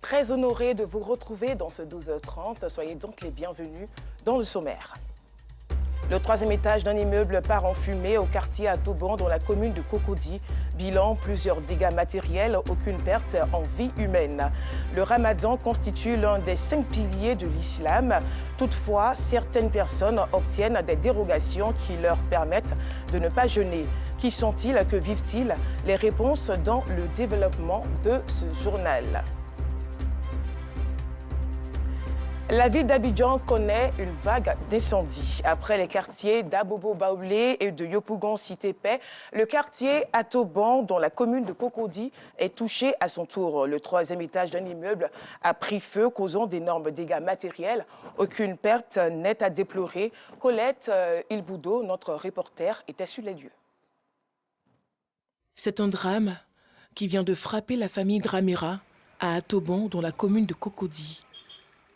très honoré de vous retrouver dans ce 12h30. Soyez donc les bienvenus dans le sommaire. Le troisième étage d'un immeuble part en fumée au quartier Atoban dans la commune de Cocody. Bilan, plusieurs dégâts matériels, aucune perte en vie humaine. Le ramadan constitue l'un des 5 piliers de l'islam. Toutefois, certaines personnes obtiennent des dérogations qui leur permettent de ne pas jeûner. Qui sont-ils? Que vivent-ils? Les réponses dans le développement de ce journal. La ville d'Abidjan connaît une vague d'incendies. Après les quartiers d'Abobo-Baoulé et de Yopougon-Cité-Paix, le quartier Atoban, dans la commune de Cocody, est touché à son tour. Le troisième étage d'un immeuble a pris feu, causant d'énormes dégâts matériels. Aucune perte n'est à déplorer. Colette Ilboudo, notre reporter, était sur les lieux. C'est un drame qui vient de frapper la famille Dramera à Atoban, dans la commune de Cocody.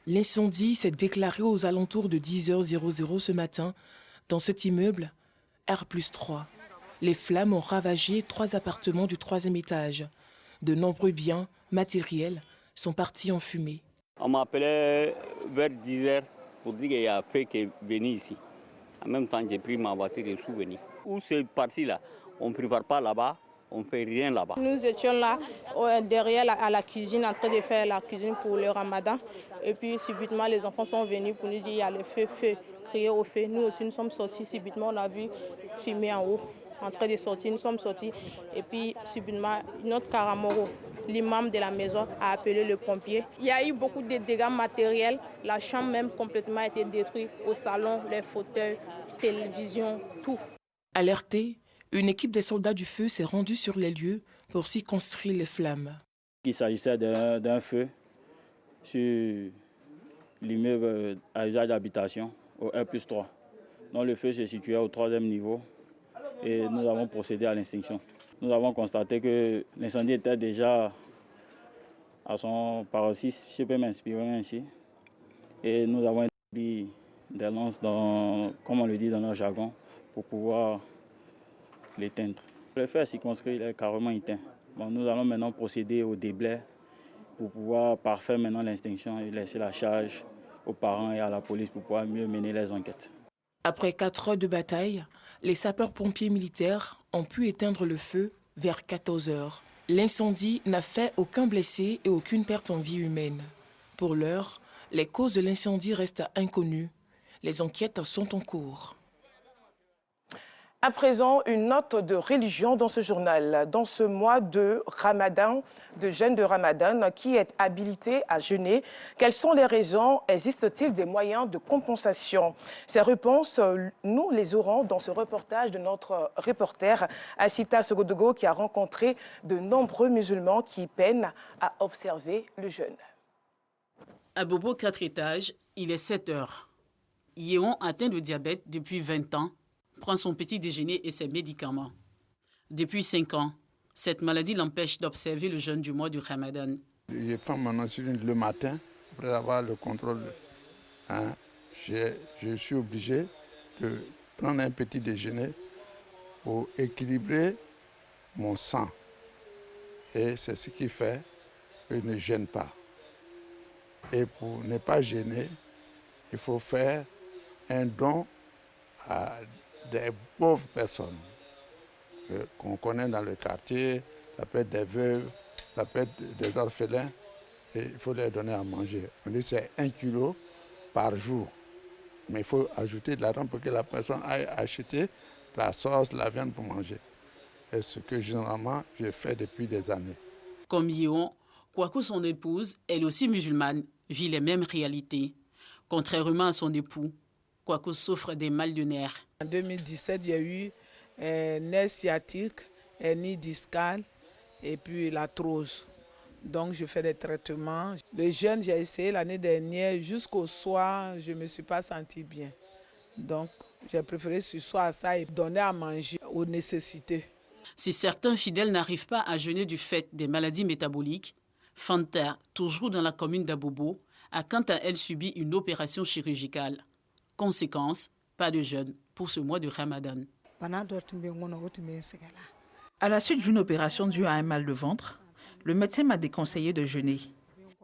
L'incendie s'est déclaré aux alentours de 10h00 ce matin dans cet immeuble R+3. Les flammes ont ravagé 3 appartements du 3e étage. De nombreux biens matériels sont partis en fumée. On m'a appelé vers 10h pour dire qu'il y a un feu qui est venu ici. En même temps, j'ai pris ma voiture et je suis venu. Où c'est parti là? On ne prépare pas là-bas. On ne fait rien là-bas. Nous étions là, derrière à la cuisine, en train de faire la cuisine pour le ramadan. Et puis, subitement, les enfants sont venus pour nous dire qu'il y a le feu, crier au feu. Nous aussi, nous sommes sortis. Subitement, on a vu fumer en haut, en train de sortir. Nous sommes sortis. Et puis, subitement, notre Karamoro, l'imam de la maison, a appelé le pompier. Il y a eu beaucoup de dégâts matériels. La chambre même complètement a été détruite. Au salon, les fauteuils, télévision, tout. Alertée, une équipe des soldats du feu s'est rendue sur les lieux pour circonscrire les flammes. Il s'agissait d'un feu sur l'immeuble à usage d'habitation au R+3. Donc le feu se situait au 3e niveau et nous avons procédé à l'extinction. Nous avons constaté que l'incendie était déjà à son paroxysme, je peux m'inspirer ainsi. Et nous avons établi des lances, comme on le dit dans notre jargon, pour pouvoir l'éteindre. Le feu est circonscrit, il est carrément éteint. Bon, nous allons maintenant procéder au déblai pour pouvoir parfaire maintenant l'extinction et laisser la charge aux parents et à la police pour pouvoir mieux mener les enquêtes. Après 4 heures de bataille, les sapeurs-pompiers militaires ont pu éteindre le feu vers 14h. L'incendie n'a fait aucun blessé et aucune perte en vie humaine. Pour l'heure, les causes de l'incendie restent inconnues. Les enquêtes sont en cours. À présent, une note de religion dans ce journal. Dans ce mois de Ramadan, de jeûne de Ramadan, qui est habilité à jeûner, quelles sont les raisons? Existe-t-il des moyens de compensation? Ces réponses, nous les aurons dans ce reportage de notre reporter Asita Sogodogo, qui a rencontré de nombreux musulmans qui peinent à observer le jeûne. À Bobo, 4 étages, il est 7 heures. Yéon, atteint de diabète depuis 20 ans, prend son petit déjeuner et ses médicaments. Depuis 5 ans, cette maladie l'empêche d'observer le jeûne du mois du Ramadan. Je prends mon insuline le matin, après avoir le contrôle. Je suis obligé de prendre un petit déjeuner pour équilibrer mon sang. Et c'est ce qui fait que je ne gêne pas. Et pour ne pas gêner, il faut faire un don à des pauvres personnes qu'on connaît dans le quartier. Ça peut être des veuves, ça peut être des orphelins. Et il faut leur donner à manger. On dit que c'est 1 kilo par jour. Mais il faut ajouter de l'argent pour que la personne aille acheter la sauce, la viande pour manger. Et ce que généralement je fais depuis des années. Comme Yéon, quoique son épouse, elle aussi musulmane, vit les mêmes réalités. Contrairement à son époux, quoique souffre des mal de nerfs. En 2017, j'ai eu un nerf sciatique, un hernie discale et puis l'arthrose. Donc, je fais des traitements. Le jeûne, j'ai essayé l'année dernière. Jusqu'au soir, je ne me suis pas sentie bien. Donc, j'ai préféré sursoir à ça et donner à manger aux nécessités. Si certains fidèles n'arrivent pas à jeûner du fait des maladies métaboliques, Fanta, toujours dans la commune d'Abobo, a quant à elle subi une opération chirurgicale. Conséquence, pas de jeûne pour ce mois de Ramadan. À la suite d'une opération due à un mal de ventre, le médecin m'a déconseillé de jeûner.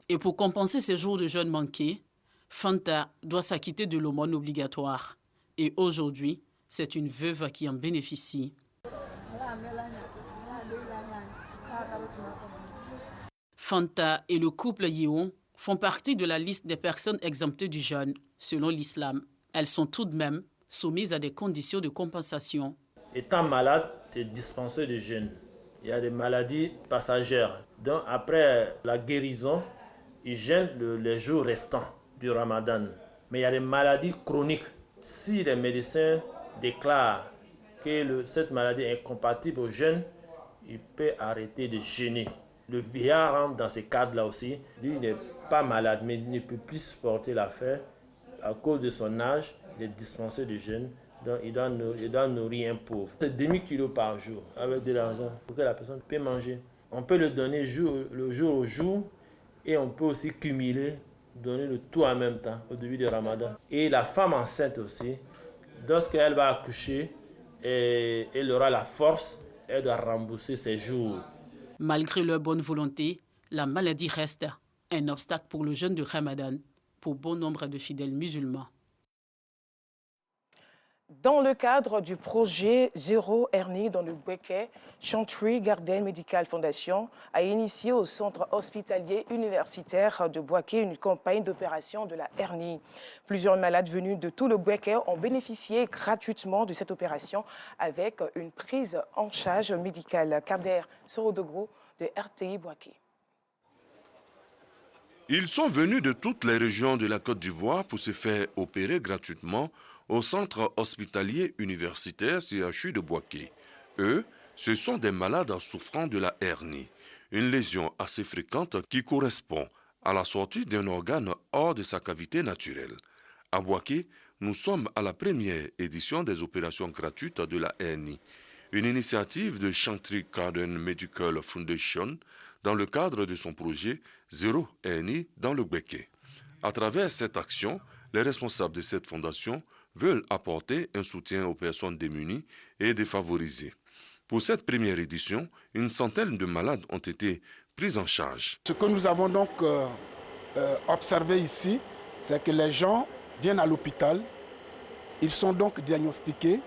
Et pour compenser ces jours de jeûne manqués, Fanta doit s'acquitter de l'aumône obligatoire. Et aujourd'hui, c'est une veuve qui en bénéficie. Fanta et le couple Yeon font partie de la liste des personnes exemptées du jeûne, selon l'islam. Elles sont tout de même soumises à des conditions de compensation. Étant malade, tu es dispensé de jeûne. Il y a des maladies passagères. Donc après la guérison, ils jeûnent les jours restants du ramadan. Mais il y a des maladies chroniques. Si les médecins déclarent que cette maladie est incompatible au jeûne, il peut arrêter de jeûner. Le vieillard rentre dans ces cadres-là aussi. Lui, il n'est pas malade, mais il ne peut plus supporter l'affaire. À cause de son âge, il est dispensé de jeûne. Donc, il doit nourrir un pauvre. C'est demi-kilo par jour, avec de l'argent, pour que la personne puisse manger. On peut le donner le jour au jour, et on peut aussi cumuler, donner le tout en même temps, au début du ramadan. Et la femme enceinte aussi, lorsqu'elle va accoucher, et elle aura la force, elle doit rembourser ses jours. Malgré leur bonne volonté, la maladie reste un obstacle pour le jeûne de Ramadan, pour bon nombre de fidèles musulmans. Dans le cadre du projet Zéro Hernie dans le Bouéké, Chantry Garden Medical Foundation a initié au centre hospitalier universitaire de Bouaké une campagne d'opération de la hernie. Plusieurs malades venus de tout le Bouéké ont bénéficié gratuitement de cette opération avec une prise en charge médicale. Kader Sorodogro de RTI Bouaké. Ils sont venus de toutes les régions de la Côte d'Ivoire pour se faire opérer gratuitement au centre hospitalier universitaire CHU de Bouaké. Eux, ce sont des malades souffrant de la hernie, une lésion assez fréquente qui correspond à la sortie d'un organe hors de sa cavité naturelle. À Bouaké, nous sommes à la première édition des opérations gratuites de la hernie, une initiative de Chantry Garden Medical Foundation dans le cadre de son projet Zéro hernie dans le Bouaké. À travers cette action, les responsables de cette fondation veulent apporter un soutien aux personnes démunies et défavorisées. Pour cette première édition, une centaine de malades ont été pris en charge. Ce que nous avons donc observé ici, c'est que les gens viennent à l'hôpital, ils sont donc diagnostiqués,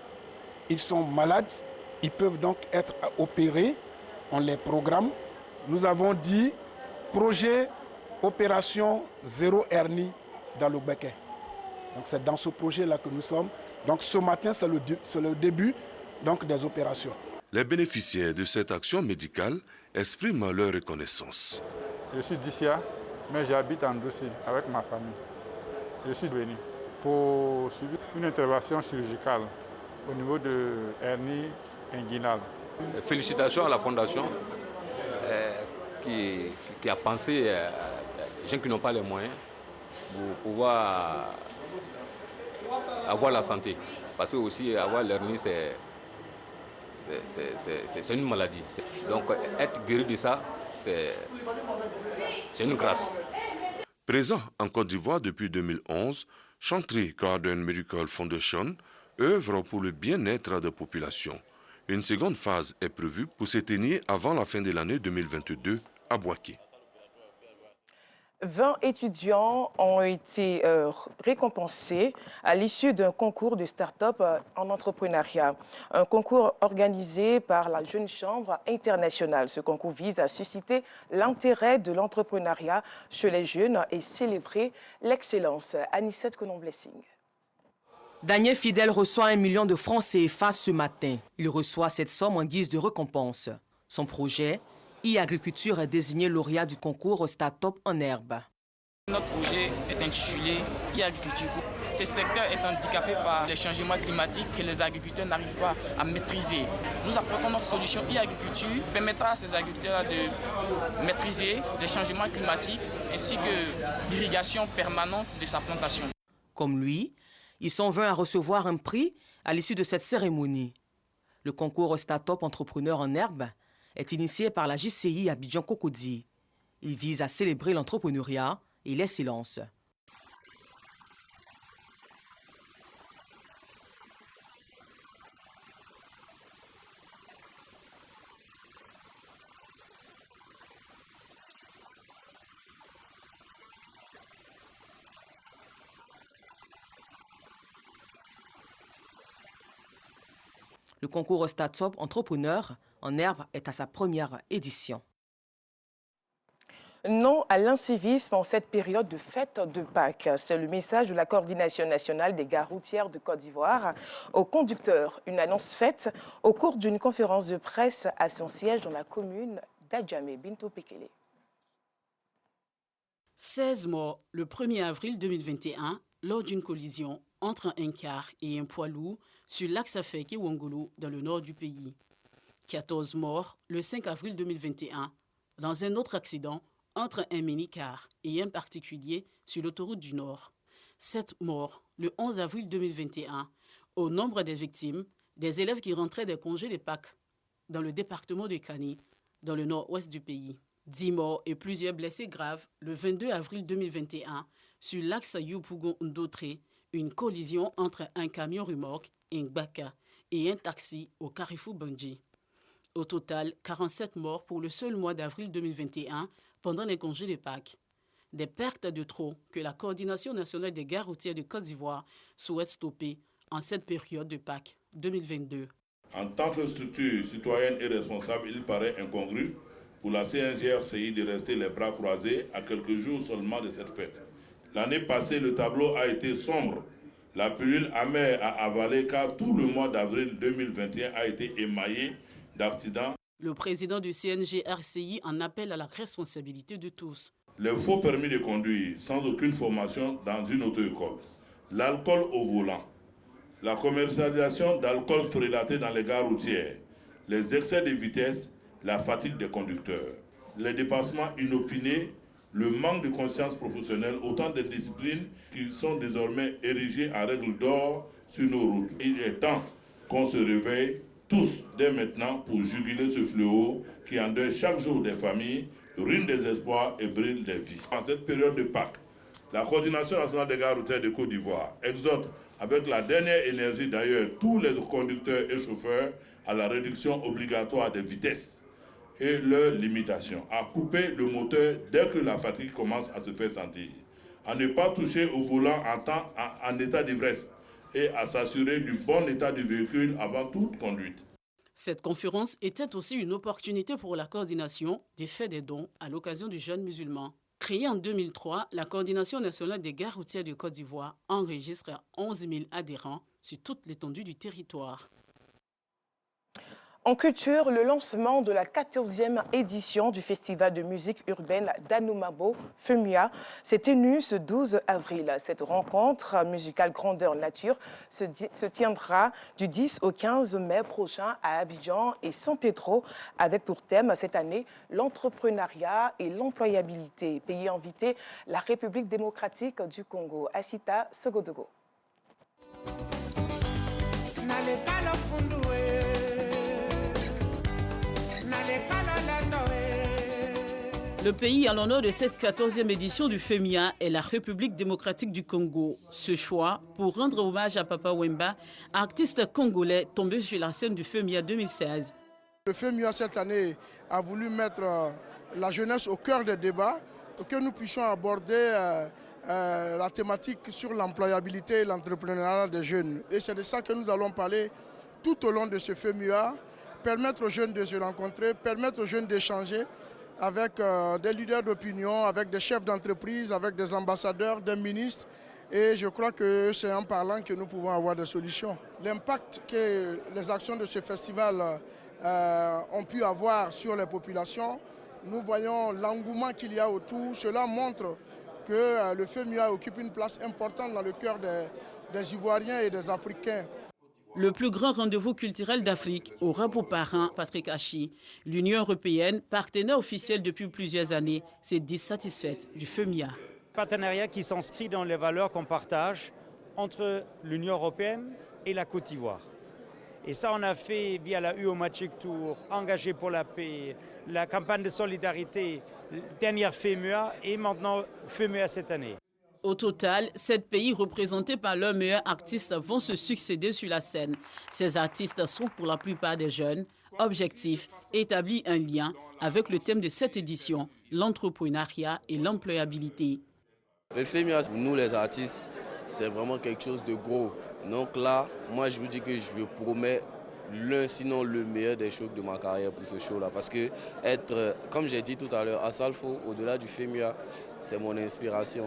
ils sont malades, ils peuvent donc être opérés, on les programme. Nous avons dit projet opération Zéro hernie dans le Bouaké. Donc c'est dans ce projet-là que nous sommes. Donc ce matin, c'est le début donc, des opérations. Les bénéficiaires de cette action médicale expriment leur reconnaissance. Je suis d'Issia, mais j'habite en Doussi avec ma famille. Je suis venu pour suivre une intervention chirurgicale au niveau de hernie inguinale. Félicitations à la Fondation qui a pensé aux gens qui n'ont pas les moyens pour pouvoir avoir la santé. Parce que aussi avoir l'hernie, c'est une maladie. Donc être guéri de ça, c'est une grâce. Présent en Côte d'Ivoire depuis 2011, Chantry Garden Medical Foundation œuvre pour le bien-être des populations. Une seconde phase est prévue pour se tenir avant la fin de l'année 2022 à Bouaké. 20 étudiants ont été récompensés à l'issue d'un concours de start-up en entrepreneuriat. Un concours organisé par la Jeune Chambre internationale. Ce concours vise à susciter l'intérêt de l'entrepreneuriat chez les jeunes et célébrer l'excellence. Anissette Colomb-Blessing. Daniel Fidel reçoit 1 million de francs CFA ce matin. Il reçoit cette somme en guise de récompense. Son projet, e-agriculture, est désigné lauréat du concours Start-up en herbe. Notre projet est intitulé e-agriculture. Ce secteur est handicapé par les changements climatiques que les agriculteurs n'arrivent pas à maîtriser. Nous apportons notre solution e-agriculture qui permettra à ces agriculteurs de maîtriser les changements climatiques ainsi que l'irrigation permanente de sa plantation. Comme lui, ils sont 20 à recevoir un prix à l'issue de cette cérémonie. Le concours Start-up Entrepreneur en herbe est initié par la JCI Abidjan Cocody. Il vise à célébrer l'entrepreneuriat et l'excellence. Le concours Start-up Entrepreneur en herbe est à sa première édition. Non à l'incivisme en cette période de fête de Pâques. C'est le message de la Coordination nationale des gares routières de Côte d'Ivoire aux conducteurs. Une annonce faite au cours d'une conférence de presse à son siège dans la commune d'Adjamé, Bintou Pekele. 16 morts le 1er avril 2021 lors d'une collision entre un car et un poids lourd sur l'axe Afeke-Wongolo dans le nord du pays. 14 morts le 5 avril 2021 dans un autre accident entre un mini-car et un particulier sur l'autoroute du Nord. 7 morts le 11 avril 2021. Au nombre des victimes, des élèves qui rentraient des congés de Pâques dans le département de Kani, dans le nord-ouest du pays. 10 morts et plusieurs blessés graves le 22 avril 2021 sur l'axe Yopougon-Ndotré, une collision entre un camion remorque, un Gbaka, et un taxi au Carrefour Bandji. Au total, 47 morts pour le seul mois d'avril 2021 pendant les congés de Pâques. Des pertes de trop que la Coordination nationale des gares routières de Côte d'Ivoire souhaite stopper en cette période de Pâques 2022. En tant que structure citoyenne et responsable, il paraît incongru pour la CNGRCI de rester les bras croisés à quelques jours seulement de cette fête. L'année passée, le tableau a été sombre. La pilule amère à avaler car tout le mois d'avril 2021 a été émaillé d'accidents. Le président du CNGRCI en appelle à la responsabilité de tous. Les faux permis de conduire sans aucune formation dans une auto-école, l'alcool au volant, la commercialisation d'alcool frelaté dans les gares routières, les excès de vitesse, la fatigue des conducteurs, les dépassements inopinés, le manque de conscience professionnelle, autant de disciplines qui sont désormais érigées en règle d'or sur nos routes. Il est temps qu'on se réveille tous dès maintenant pour juguler ce fléau qui endeuille chaque jour des familles, ruine des espoirs et brûle des vies. En cette période de Pâques, la Coordination nationale des gares routières de Côte d'Ivoire exhorte avec la dernière énergie d'ailleurs tous les conducteurs et chauffeurs à la réduction obligatoire des vitesses et leurs limitations, à couper le moteur dès que la fatigue commence à se faire sentir, à ne pas toucher au volant en état d'ivresse et à s'assurer du bon état du véhicule avant toute conduite. Cette conférence était aussi une opportunité pour la coordination des faits des dons à l'occasion du jeûne musulman. Créée en 2003, la Coordination nationale des gares routières de Côte d'Ivoire enregistre 11 000 adhérents sur toute l'étendue du territoire. En culture, le lancement de la 14e édition du Festival de musique urbaine d'Anoumabo, FEMUA, s'est tenu ce 12 avril. Cette rencontre musicale grandeur nature se tiendra du 10 au 15 mai prochain à Abidjan et San Pedro, avec pour thème cette année l'entrepreneuriat et l'employabilité. Pays invité, la République démocratique du Congo. Asita Sogodogo. Le pays à l'honneur de cette 14e édition du FEMIA est la République démocratique du Congo. Ce choix, pour rendre hommage à Papa Wemba, artiste congolais tombé sur la scène du FEMIA 2016. Le FEMIA cette année a voulu mettre la jeunesse au cœur des débats pour que nous puissions aborder la thématique sur l'employabilité et l'entrepreneuriat des jeunes. Et c'est de ça que nous allons parler tout au long de ce FEMIA, permettre aux jeunes de se rencontrer, permettre aux jeunes d'échanger avec des leaders d'opinion, avec des chefs d'entreprise, avec des ambassadeurs, des ministres. Et je crois que c'est en parlant que nous pouvons avoir des solutions. L'impact que les actions de ce festival ont pu avoir sur les populations, nous voyons l'engouement qu'il y a autour. Cela montre que le FEMUA occupe une place importante dans le cœur des Ivoiriens et des Africains. Le plus grand rendez-vous culturel d'Afrique aura pour parrain Patrick Hachi. L'Union européenne, partenaire officiel depuis plusieurs années, s'est dit satisfaite du FEMIA. Partenariat qui s'inscrit dans les valeurs qu'on partage entre l'Union européenne et la Côte d'Ivoire. Et ça, on a fait via la UO Magic Tour, Engagé pour la paix, la campagne de solidarité, dernière FEMUA et maintenant FEMUA cette année. Au total, 7 pays représentés par leurs meilleurs artistes vont se succéder sur la scène. Ces artistes sont pour la plupart des jeunes. Objectif, établir un lien avec le thème de cette édition, l'entrepreneuriat et l'employabilité. Le FEMIA, nous les artistes, c'est vraiment quelque chose de gros. Donc là, moi je vous dis que je vous promets l'un, sinon le meilleur des shows de ma carrière pour ce show-là. Parce que être, comme j'ai dit tout à l'heure, Asalfo, au-delà du FEMUA, c'est mon inspiration.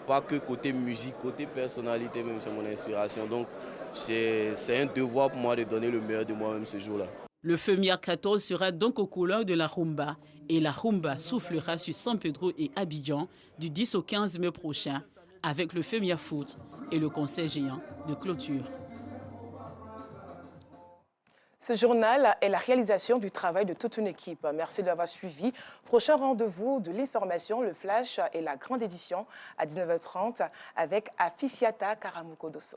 Pas que côté musique, côté personnalité même, c'est mon inspiration. Donc c'est un devoir pour moi de donner le meilleur de moi-même ce jour-là. Le FEMUA 14 sera donc aux couleurs de la rumba. Et la rumba soufflera sur San Pedro et Abidjan du 10 au 15 mai prochain avec le FEMUA Foot et le concert géant de clôture. Ce journal est la réalisation du travail de toute une équipe. Merci de l'avoir suivi. Prochain rendez-vous de l'information, le flash et la grande édition à 19h30 avec Afisiata Karamukodoso.